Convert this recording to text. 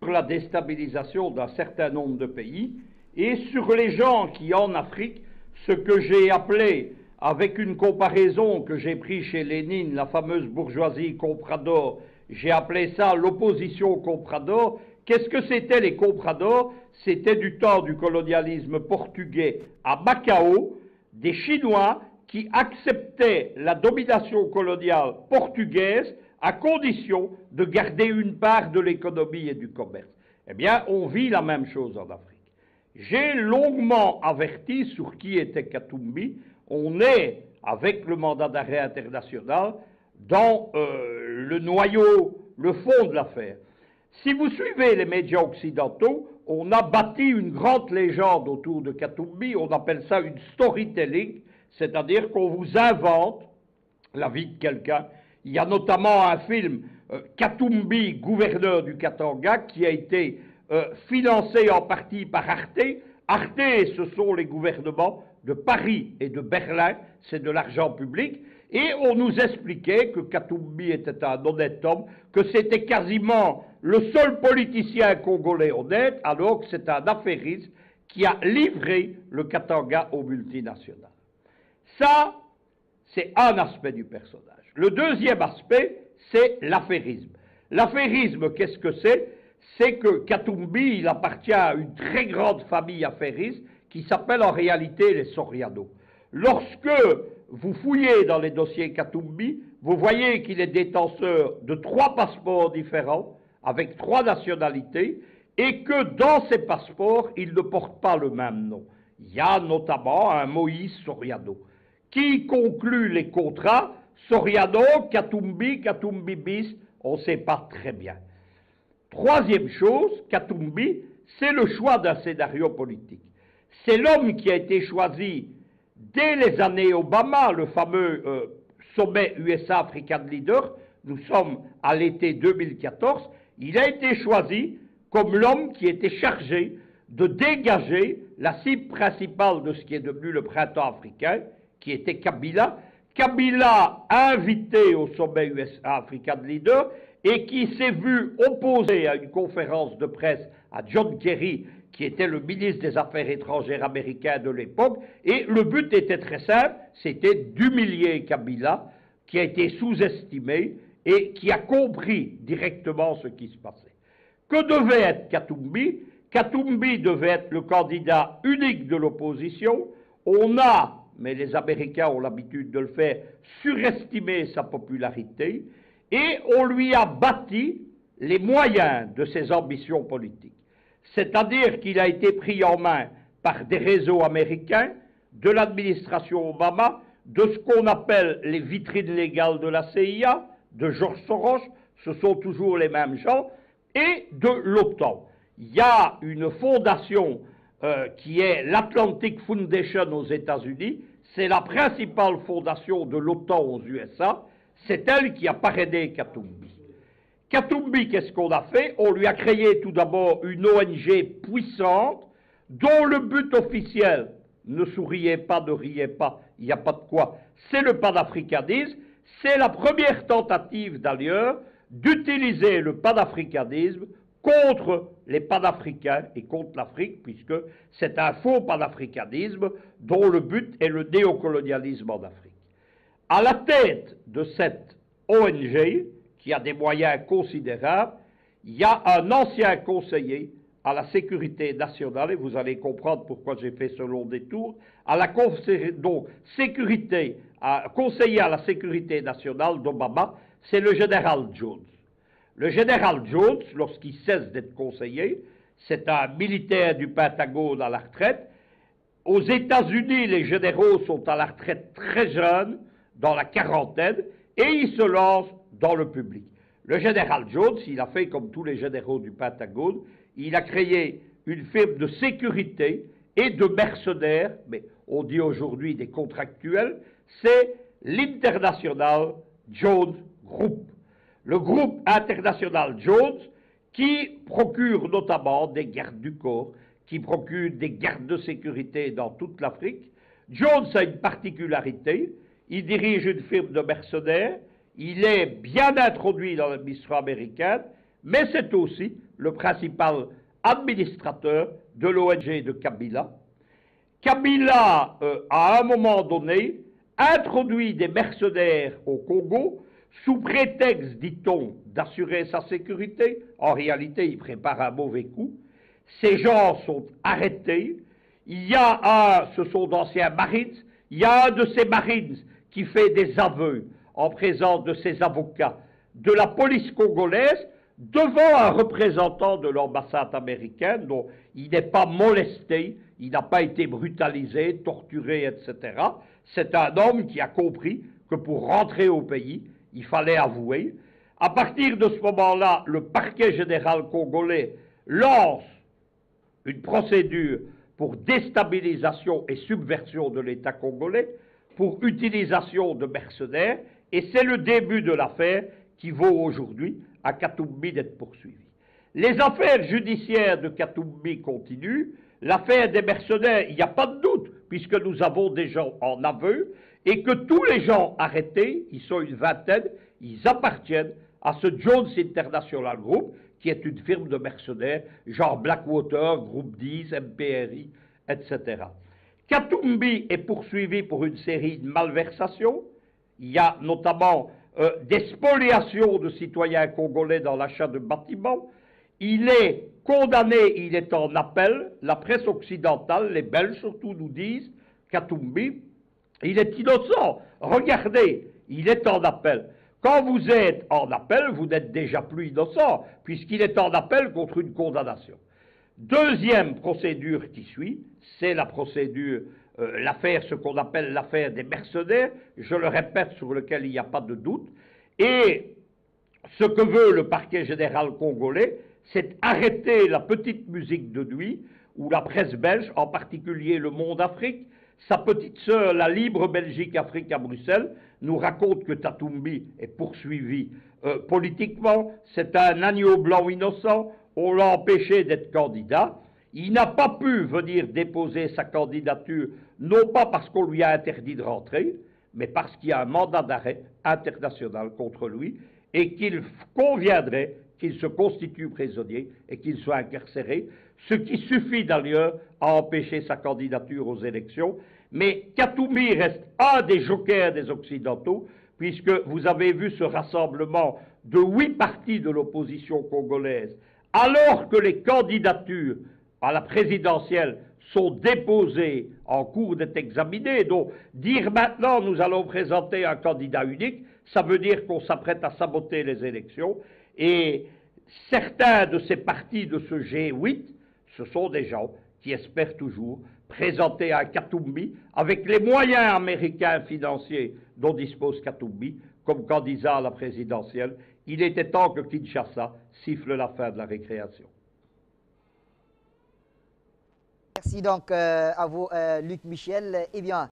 contre la déstabilisation d'un certain nombre de pays et sur les gens qui, en Afrique, ce que j'ai appelé, avec une comparaison que j'ai prise chez Lénine, la fameuse bourgeoisie comprador, j'ai appelé ça l'opposition comprador. Qu'est-ce que c'était les compradors? C'était du temps du colonialisme portugais à Macao, des Chinois qui acceptaient la domination coloniale portugaise à condition de garder une part de l'économie et du commerce. Eh bien, on vit la même chose en Afrique. J'ai longuement averti sur qui était Katumbi. On est, avec le mandat d'arrêt international, dans le noyau, le fond de l'affaire. Si vous suivez les médias occidentaux, on a bâti une grande légende autour de Katumbi, on appelle ça une storytelling, c'est-à-dire qu'on vous invente la vie de quelqu'un. Il y a notamment un film, Katumbi, gouverneur du Katanga, qui a été financé en partie par Arte. Arte, ce sont les gouvernements de Paris et de Berlin, c'est de l'argent public. Et on nous expliquait que Katumbi était un honnête homme, que c'était quasiment le seul politicien congolais honnête, alors que c'est un affairiste qui a livré le Katanga aux multinationales. Ça, c'est un aspect du personnage. Le deuxième aspect, c'est l'affairisme. L'affairisme, qu'est-ce que c'est? C'est que Katumbi, il appartient à une très grande famille affairiste qui s'appelle en réalité les Soriano. Lorsque vous fouillez dans les dossiers Katumbi, vous voyez qu'il est détenteur de 3 passeports différents, avec 3 nationalités, et que dans ces passeports, il ne porte pas le même nom. Il y a notamment un Moïse Soriano, qui conclut les contrats Soriano, Katumbi, Katumbi bis, on ne sait pas très bien. Troisième chose, Katumbi, c'est le choix d'un scénario politique. C'est l'homme qui a été choisi dès les années Obama, le fameux sommet USA-African Leader, nous sommes à l'été 2014, il a été choisi comme l'homme qui était chargé de dégager la cible principale de ce qui est devenu le printemps africain, qui était Kabila. Kabila invité au sommet USA-African Leader et qui s'est vu opposé à une conférence de presse à John Kerry, qui était le ministre des Affaires étrangères américain de l'époque, et le but était très simple, c'était d'humilier Kabila, qui a été sous-estimé et qui a compris directement ce qui se passait. Que devait être Katumbi? Katumbi devait être le candidat unique de l'opposition. On a, mais les Américains ont l'habitude de le faire, surestimé sa popularité, et on lui a bâti les moyens de ses ambitions politiques. C'est-à-dire qu'il a été pris en main par des réseaux américains, de l'administration Obama, de ce qu'on appelle les vitrines légales de la CIA, de George Soros, ce sont toujours les mêmes gens, et de l'OTAN. Il y a une fondation qui est l'Atlantic Foundation aux États-Unis, c'est la principale fondation de l'OTAN aux USA, c'est elle qui a parrainé Katumbi. Katumbi, qu'est-ce qu'on a fait? On lui a créé tout d'abord une ONG puissante dont le but officiel, ne souriez pas, ne riez pas, il n'y a pas de quoi, c'est le panafricanisme. C'est la première tentative d'ailleurs d'utiliser le panafricanisme contre les panafricains et contre l'Afrique, puisque c'est un faux panafricanisme dont le but est le néocolonialisme en Afrique. À la tête de cette ONG, qui a des moyens considérables, il y a un ancien conseiller à la sécurité nationale, et vous allez comprendre pourquoi j'ai fait ce long détour, donc conseiller à la sécurité nationale d'Obama, c'est le général Jones. Le général Jones, lorsqu'il cesse d'être conseiller, c'est un militaire du Pentagone à la retraite. Aux États-Unis, les généraux sont à la retraite très jeunes, dans la quarantaine, et ils se lancent dans le public. Le général Jones, il a fait comme tous les généraux du Pentagone, il a créé une firme de sécurité et de mercenaires, mais on dit aujourd'hui des contractuels, c'est l'International Jones Group. Le groupe international Jones qui procure notamment des gardes du corps, qui procure des gardes de sécurité dans toute l'Afrique. Jones a une particularité, il dirige une firme de mercenaires, il est bien introduit dans l'administration américaine, mais c'est aussi le principal administrateur de l'ONG de Kabila. Kabila, à un moment donné, introduit des mercenaires au Congo sous prétexte, dit-on, d'assurer sa sécurité. En réalité, il prépare un mauvais coup. Ces gens sont arrêtés. Il y a ce sont d'anciens Marines, il y a un de ces Marines qui fait des aveux en présence de ses avocats de la police congolaise devant un représentant de l'ambassade américaine dont il n'est pas molesté, il n'a pas été brutalisé, torturé, etc. C'est un homme qui a compris que pour rentrer au pays, il fallait avouer. À partir de ce moment-là, le parquet général congolais lance une procédure pour déstabilisation et subversion de l'État congolais, pour utilisation de mercenaires, et c'est le début de l'affaire qui vaut aujourd'hui à Katumbi d'être poursuivi. Les affaires judiciaires de Katumbi continuent, l'affaire des mercenaires, il n'y a pas de doute, puisque nous avons des gens en aveu, et que tous les gens arrêtés, ils sont une vingtaine, ils appartiennent à ce Jones International Group, qui est une firme de mercenaires, genre Blackwater, Groupe 10, MPRI, etc. Katumbi est poursuivi pour une série de malversations. Il y a notamment des spoliations de citoyens congolais dans l'achat de bâtiments. Il est condamné, il est en appel. La presse occidentale, les Belges surtout, nous disent Katumbi, il est innocent. Regardez, il est en appel. Quand vous êtes en appel, vous n'êtes déjà plus innocent, puisqu'il est en appel contre une condamnation. Deuxième procédure qui suit, c'est la procédure, l'affaire, ce qu'on appelle l'affaire des mercenaires, je le répète, sur lequel il n'y a pas de doute. Et ce que veut le parquet général congolais, c'est arrêter la petite musique de nuit, où la presse belge, en particulier Le Monde Afrique, sa petite sœur, la Libre Belgique Afrique à Bruxelles, nous raconte que Katumbi est poursuivi politiquement. C'est un agneau blanc innocent. On l'a empêché d'être candidat. Il n'a pas pu venir déposer sa candidature, non pas parce qu'on lui a interdit de rentrer, mais parce qu'il y a un mandat d'arrêt international contre lui et qu'il conviendrait qu'il se constitue prisonnier et qu'il soit incarcéré, ce qui suffit d'ailleurs à empêcher sa candidature aux élections. Mais Katumbi reste un des jokers des Occidentaux, puisque vous avez vu ce rassemblement de 8 partis de l'opposition congolaise, alors que les candidatures à la présidentielle sont déposées, en cours d'être examinées. Donc, dire maintenant nous allons présenter un candidat unique, ça veut dire qu'on s'apprête à saboter les élections. Et certains de ces partis de ce G8, ce sont des gens qui espèrent toujours présenter un Katumbi avec les moyens américains financiers dont dispose Katumbi comme candidat à la présidentielle. Il était temps que Kinshasa siffle la fin de la récréation. Merci donc à vous, Luc Michel. Eh bien,